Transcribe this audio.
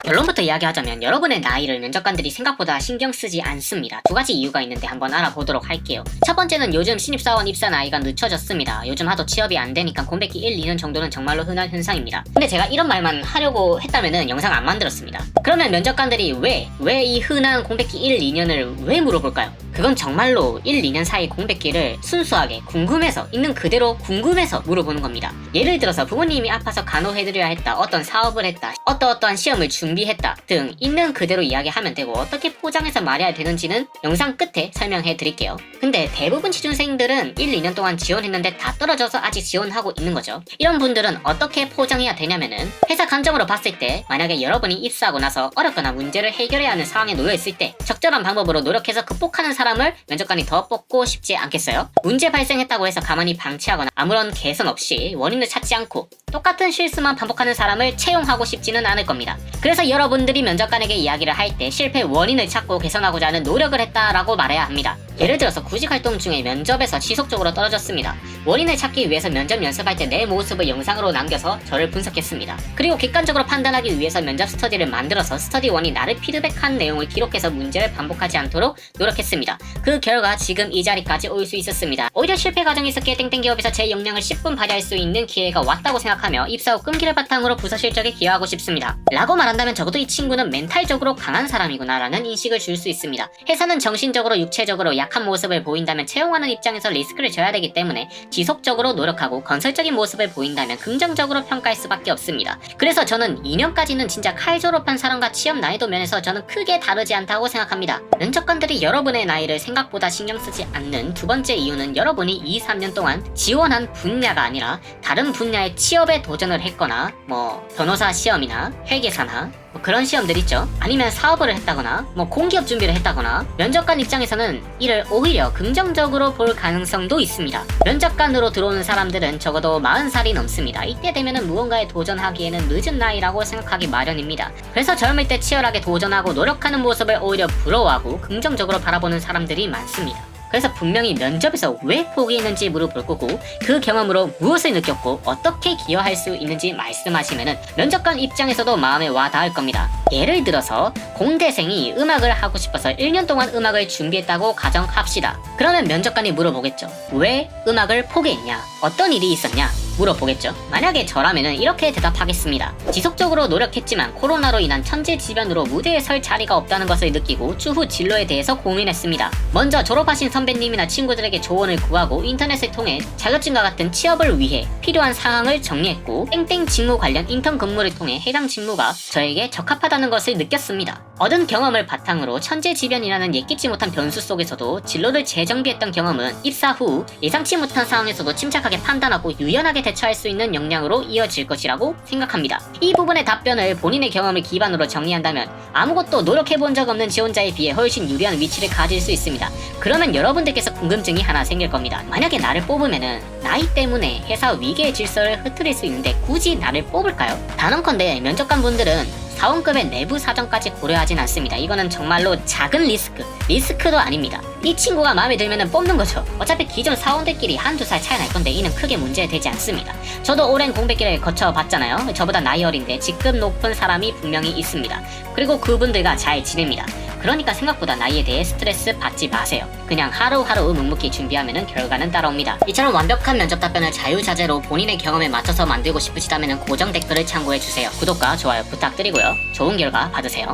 결론부터 이야기하자면 여러분의 나이를 면접관들이 생각보다 신경 쓰지 않습니다. 두 가지 이유가 있는데 한번 알아보도록 할게요. 첫 번째는 요즘 신입사원 입사 나이가 늦춰졌습니다. 요즘 하도 취업이 안 되니까 공백기 1, 2년 정도는 정말로 흔한 현상입니다. 근데 제가 이런 말만 하려고 했다면은 영상 안 만들었습니다. 그러면 면접관들이 왜 이 흔한 공백기 1, 2년을 왜 물어볼까요? 그건 정말로 1, 2년 사이 공백기를 순수하게 궁금해서 있는 그대로 궁금해서 물어보는 겁니다. 예를 들어서 부모님이 아파서 간호해드려야 했다, 어떤 사업을 했다, 어떠한 시험을 준비했다 등 있는 그대로 이야기하면 되고 어떻게 포장해서 말해야 되는지는 영상 끝에 설명해 드릴게요. 근데 대부분 취준생들은 1, 2년 동안 지원했는데 다 떨어져서 아직 지원하고 있는 거죠. 이런 분들은 어떻게 포장해야 되냐면은 회사 감정으로 봤을 때 만약에 여러분이 입사하고 나서 어렵거나 문제를 해결해야 하는 상황에 놓여 있을 때 적절한 방법으로 노력해서 극복하는 사람을 면접관이 더 뽑고 싶지 않겠어요? 문제 발생했다고 해서 가만히 방치하거나 아무런 개선 없이 원인을 찾지 않고 똑같은 실수만 반복하는 사람을 채용하고 싶지는 않을 겁니다. 그래서 여러분들이 면접관에게 이야기를 할 때 실패 원인을 찾고 개선하고자 하는 노력을 했다라고 말해야 합니다. 예를 들어서 구직 활동 중에 면접에서 지속적으로 떨어졌습니다. 원인을 찾기 위해서 면접 연습할 때 내 모습을 영상으로 남겨서 저를 분석했습니다. 그리고 객관적으로 판단하기 위해서 면접 스터디를 만들어서 스터디원이 나를 피드백한 내용을 기록해서 문제를 반복하지 않도록 노력했습니다. 그 결과 지금 이 자리까지 올 수 있었습니다. 오히려 실패 과정이 있었기에 땡땡 기업에서 제 역량을 10분 발휘할 수 있는 기회가 왔다고 생각하며 입사 후 끈기를 바탕으로 부서 실적에 기여하고 싶습니다. 라고 말한다면 적어도 이 친구는 멘탈적으로 강한 사람이구나 라는 인식을 줄 수 있습니다. 회사는 정신적으로 육체적으로 약한 모습을 보인다면 채용하는 입장에서 리스크를 져야 되기 때문에 지속적으로 노력하고 건설적인 모습을 보인다면 긍정적으로 평가할 수밖에 없습니다. 그래서 저는 2년까지는 진짜 칼 졸업한 사람과 취업 난이도 면에서 저는 크게 다르지 않다고 생각합니다. 면접관들이 여러분의 나이를 생각보다 신경 쓰지 않는 두 번째 이유는 여러분이 2, 3년 동안 지원한 분야가 아니라 다른 분야의 취업에 도전을 했거나 변호사 시험이나 회계사나 그런 시험들 있죠. 아니면 사업을 했다거나 공기업 준비를 했다거나 면접관 입장에서는 이를 오히려 긍정적으로 볼 가능성도 있습니다. 면접관으로 들어오는 사람들은 적어도 40살이 넘습니다. 이때 되면은 무언가에 도전하기에는 늦은 나이라고 생각하기 마련입니다. 그래서 젊을 때 치열하게 도전하고 노력하는 모습을 오히려 부러워하고 긍정적으로 바라보는 사람들이 많습니다. 그래서 분명히 면접에서 왜 포기했는지 물어볼 거고 그 경험으로 무엇을 느꼈고 어떻게 기여할 수 있는지 말씀하시면은 면접관 입장에서도 마음에 와 닿을 겁니다. 예를 들어서 공대생이 음악을 하고 싶어서 1년 동안 음악을 준비했다고 가정합시다. 그러면 면접관이 물어보겠죠. 왜 음악을 포기했냐? 어떤 일이 있었냐? 물어보겠죠. 만약에 저라면은 이렇게 대답하겠습니다. 지속적으로 노력했지만 코로나로 인한 천재지변으로 무대에 설 자리가 없다는 것을 느끼고 추후 진로에 대해서 고민했습니다. 먼저 졸업하신 선배님이나 친구들에게 조언을 구하고 인터넷을 통해 자격증과 같은 취업을 위해 필요한 상황을 정리했고 땡땡 직무 관련 인턴 근무를 통해 해당 직무가 저에게 적합하다는 것을 느꼈습니다. 얻은 경험을 바탕으로 천재지변이라는 예기치 못한 변수 속에서도 진로를 재정비했던 경험은 입사 후 예상치 못한 상황에서도 침착하게 판단하고 유연하게 대처할 수 있는 역량으로 이어질 것이라고 생각합니다. 이 부분의 답변을 본인의 경험을 기반으로 정리한다면 아무것도 노력해본 적 없는 지원자에 비해 훨씬 유리한 위치를 가질 수 있습니다. 그러면 여러분들께서 궁금증이 하나 생길 겁니다. 만약에 나를 뽑으면은 나이 때문에 회사 위계의 질서를 흐트릴 수 있는데 굳이 나를 뽑을까요? 단언컨대 면접관 분들은 사원급의 내부 사정까지 고려하진 않습니다. 이거는 정말로 작은 리스크도 아닙니다. 이 친구가 마음에 들면 뽑는 거죠. 어차피 기존 사원들끼리 한두 살 차이 날 건데 이는 크게 문제되지 않습니다. 저도 오랜 공백기를 거쳐봤잖아요. 저보다 나이 어린데 직급 높은 사람이 분명히 있습니다. 그리고 그분들과 잘 지냅니다. 그러니까 생각보다 나이에 대해 스트레스 받지 마세요. 그냥 하루하루 묵묵히 준비하면 결과는 따라옵니다. 이처럼 완벽한 면접 답변을 자유자재로 본인의 경험에 맞춰서 만들고 싶으시다면 고정 댓글을 참고해주세요. 구독과 좋아요 부탁드리고요. 좋은 결과 받으세요.